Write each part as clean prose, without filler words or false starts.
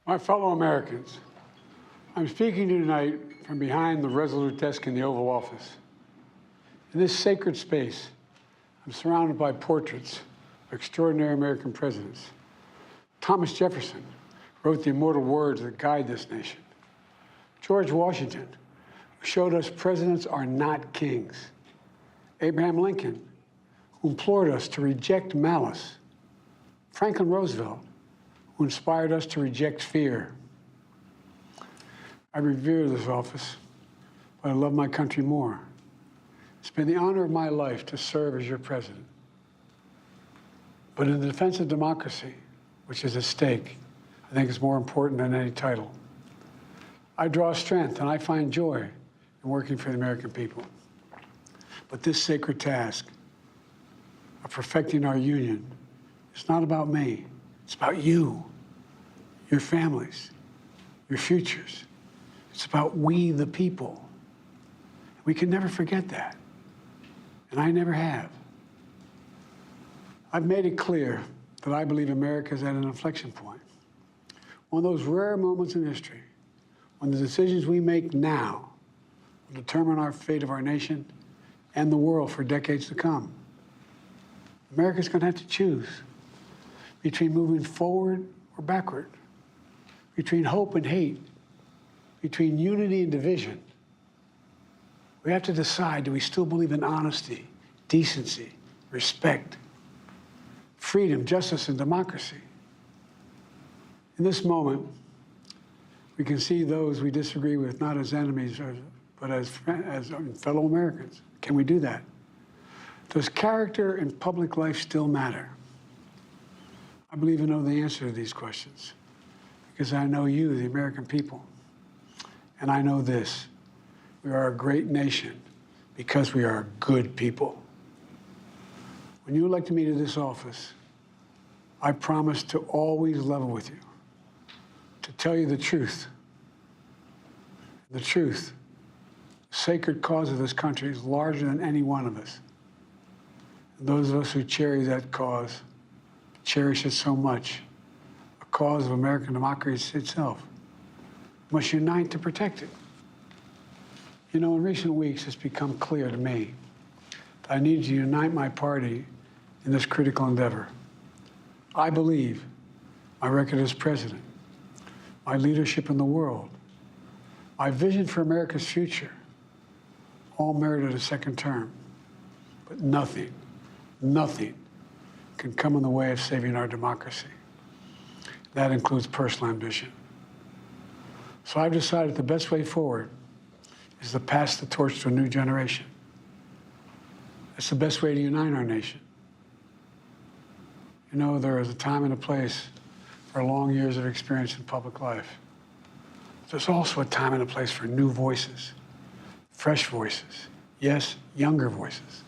My fellow Americans, I'm speaking to you tonight from behind the resolute desk in the Oval Office. In this sacred space, I'm surrounded by portraits of extraordinary American presidents. Thomas Jefferson wrote the immortal words that guide this nation. George Washington, who showed us presidents are not kings. Abraham Lincoln, who implored us to reject malice. Franklin Roosevelt, who inspired us to reject fear. I revere this office, but I love my country more. It's been the honor of my life to serve as your president. But in the defense of democracy, which is at stake, I think it's more important than any title. I draw strength and I find joy in working for the American people. But this sacred task of perfecting our union is not about me. It's about you, your families, your futures. It's about we, the people. We can never forget that. And I never have. I've made it clear that I believe America is at an inflection point. One of those rare moments in history when the decisions we make now will determine our fate of our nation and the world for decades to come. America's going to have to choose between moving forward or backward, between hope and hate, between unity and division. We have to decide, do we still believe in honesty, decency, respect, freedom, justice, and democracy? In this moment, we can see those we disagree with not as enemies, but as fellow Americans. Can we do that? Does character in public life still matter? I believe I know the answer to these questions because I know you, the American people. And I know this, we are a great nation because we are good people. When you elected me to this office, I promised to always level with you, to tell you the truth. The truth, the sacred cause of this country is larger than any one of us. And those of us who cherish that cause, cherish it so much, a cause of American democracy itself, must unite to protect it. You know, in recent weeks, it's become clear to me that I need to unite my party in this critical endeavor. I believe my record as president, my leadership in the world, my vision for America's future, all merited a second term. But nothing can come in the way of saving our democracy. That includes personal ambition. So I've decided the best way forward is to pass the torch to a new generation. That's the best way to unite our nation. You know, there is a time and a place for long years of experience in public life. There's also a time and a place for new voices, fresh voices, yes, younger voices.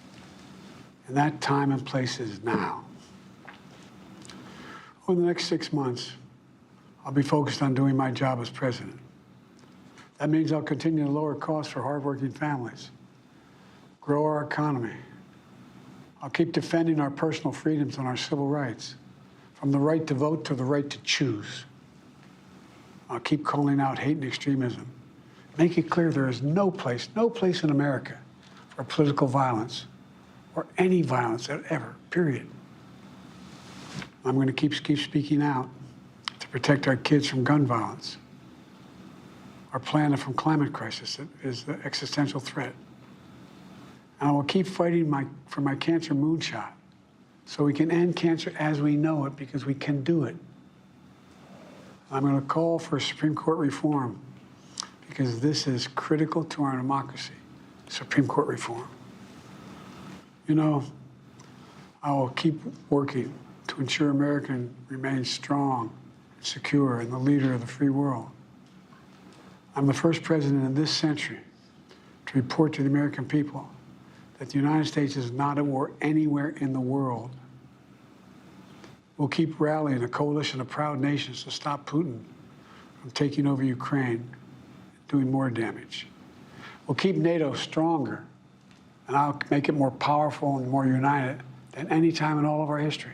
And that time and place is now. Over the next 6 months, I'll be focused on doing my job as president. That means I'll continue to lower costs for hardworking families, grow our economy. I'll keep defending our personal freedoms and our civil rights, from the right to vote to the right to choose. I'll keep calling out hate and extremism. Make it clear there is no place in America for political violence or any violence ever, period. I'm going to keep speaking out to protect our kids from gun violence, our planet from climate crisis that is the existential threat. And I will keep fighting for my cancer moonshot so we can end cancer as we know it, because we can do it. I'm going to call for Supreme Court reform because this is critical to our democracy, Supreme Court reform. You know, I will keep working to ensure America remains strong and secure and the leader of the free world. I'm the first president in this century to report to the American people that the United States is not at war anywhere in the world. We'll keep rallying a coalition of proud nations to stop Putin from taking over Ukraine and doing more damage. We'll keep NATO stronger, and I'll make it more powerful and more united than any time in all of our history.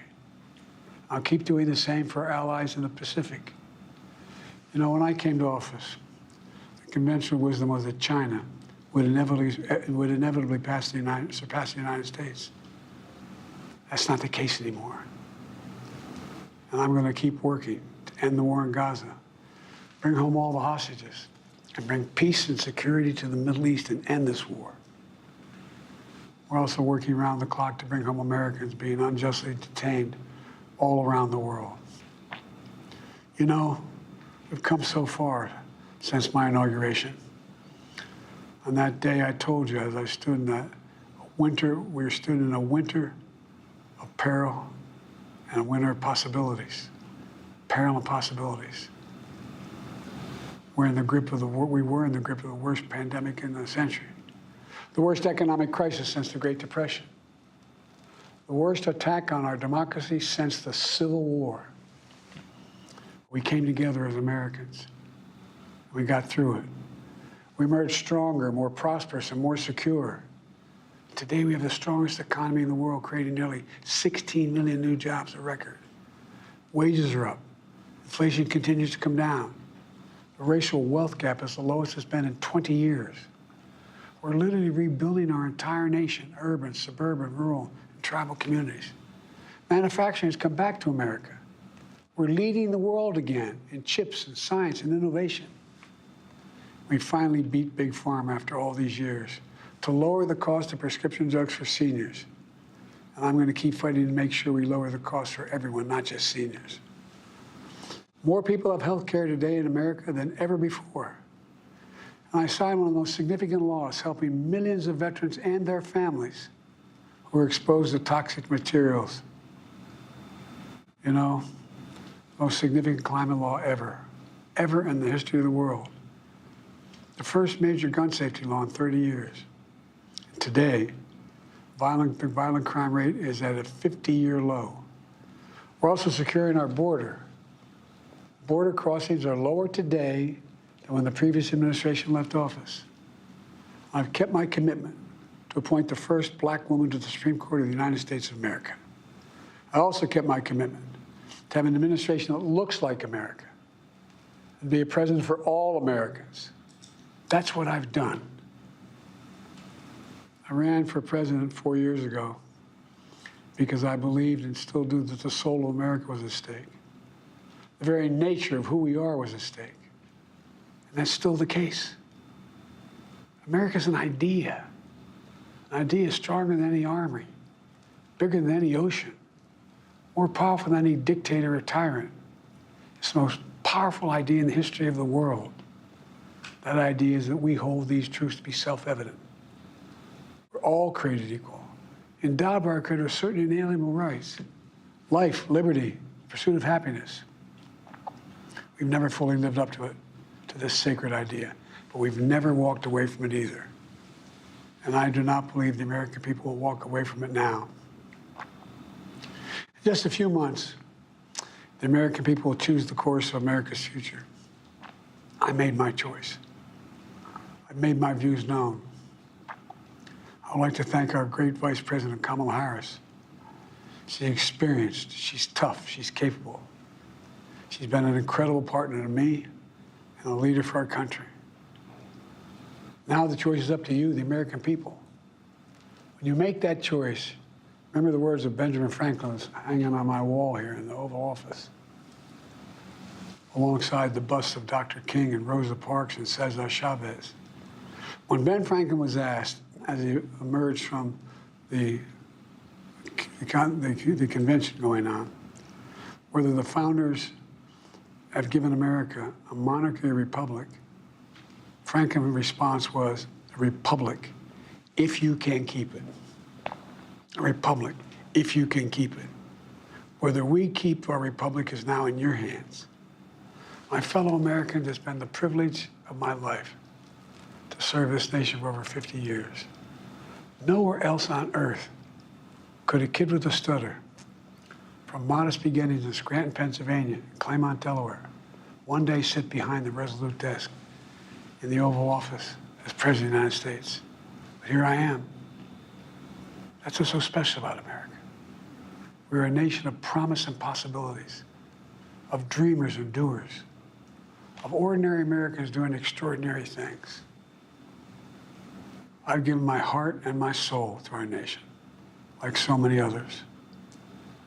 I'll keep doing the same for our allies in the Pacific. You know, when I came to office, the conventional wisdom was that China would inevitably surpass the United States. That's not the case anymore. And I'm going to keep working to end the war in Gaza, bring home all the hostages, and bring peace and security to the Middle East and end this war. We're also working around the clock to bring home Americans being unjustly detained all around the world. You know, we've come so far since my inauguration. On that day, I told you, as I stood in that winter, we stood in a winter of peril and a winter of possibilities. Peril and possibilities. We were in the grip of the worst pandemic in the century, the worst economic crisis since the Great Depression, the worst attack on our democracy since the Civil War. We came together as Americans. We got through it. We emerged stronger, more prosperous, and more secure. Today, we have the strongest economy in the world, creating nearly 16 million new jobs, a record. Wages are up. Inflation continues to come down. The racial wealth gap is the lowest it's been in 20 years. We're literally rebuilding our entire nation, urban, suburban, rural, and tribal communities. Manufacturing has come back to America. We're leading the world again in chips and science and innovation. We finally beat Big Pharma after all these years to lower the cost of prescription drugs for seniors. And I'm going to keep fighting to make sure we lower the cost for everyone, not just seniors. More people have health care today in America than ever before. And I signed one of the most significant laws helping millions of veterans and their families who are exposed to toxic materials. You know, most significant climate law ever in the history of the world. The first major gun safety law in 30 years. Today, the violent crime rate is at a 50-year low. We're also securing our border. Border crossings are lower today than when the previous administration left office. I've kept my commitment to appoint the first black woman to the Supreme Court of the United States of America. I also kept my commitment to have an administration that looks like America and be a president for all Americans. That's what I've done. I ran for president 4 years ago because I believed and still do that the soul of America was at stake. The very nature of who we are was at stake. And that's still the case. America's an idea. An idea stronger than any army, bigger than any ocean, more powerful than any dictator or tyrant. It's the most powerful idea in the history of the world. That idea is that we hold these truths to be self-evident. We're all created equal, endowed by our Creator with certain inalienable rights: life, liberty, pursuit of happiness. We've never fully lived up to it, to this sacred idea, but we've never walked away from it either. And I do not believe the American people will walk away from it now. In just a few months, the American people will choose the course of America's future. I made my choice. I've made my views known. I would like to thank our great Vice President Kamala Harris. She's experienced, she's tough, she's capable. She's been an incredible partner to me and a leader for our country. Now the choice is up to you, the American people. When you make that choice, remember the words of Benjamin Franklin hanging on my wall here in the Oval Office, alongside the busts of Dr. King and Rosa Parks and Cesar Chavez. When Ben Franklin was asked, as he emerged from the convention going on, whether the founders have given America a monarchy or republic, Franklin's response was, a republic, if you can keep it. A republic, if you can keep it. Whether we keep our republic is now in your hands. My fellow Americans, it's been the privilege of my life to serve this nation for over 50 years. Nowhere else on earth could a kid with a stutter, from modest beginnings in Scranton, Pennsylvania, and Claymont, Delaware, one day sit behind the resolute desk in the Oval Office as President of the United States. But here I am. That's what's so special about America. We're a nation of promise and possibilities, of dreamers and doers, of ordinary Americans doing extraordinary things. I've given my heart and my soul to our nation, like so many others.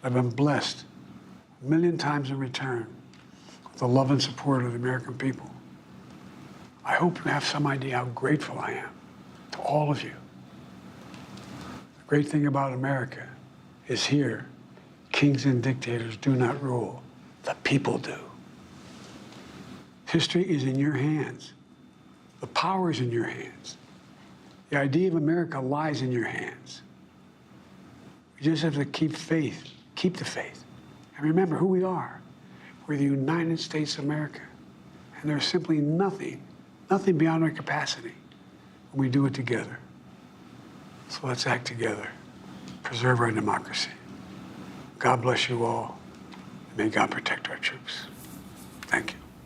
I've been blessed a million times in return with the love and support of the American people. I hope you have some idea how grateful I am to all of you. The great thing about America is here, kings and dictators do not rule, the people do. History is in your hands. The power is in your hands. The idea of America lies in your hands. You just have to keep faith, keep the faith, and remember who we are. We're the United States of America, and there's simply nothing beyond our capacity when we do it together. So let's act together, preserve our democracy. God bless you all, and may God protect our troops.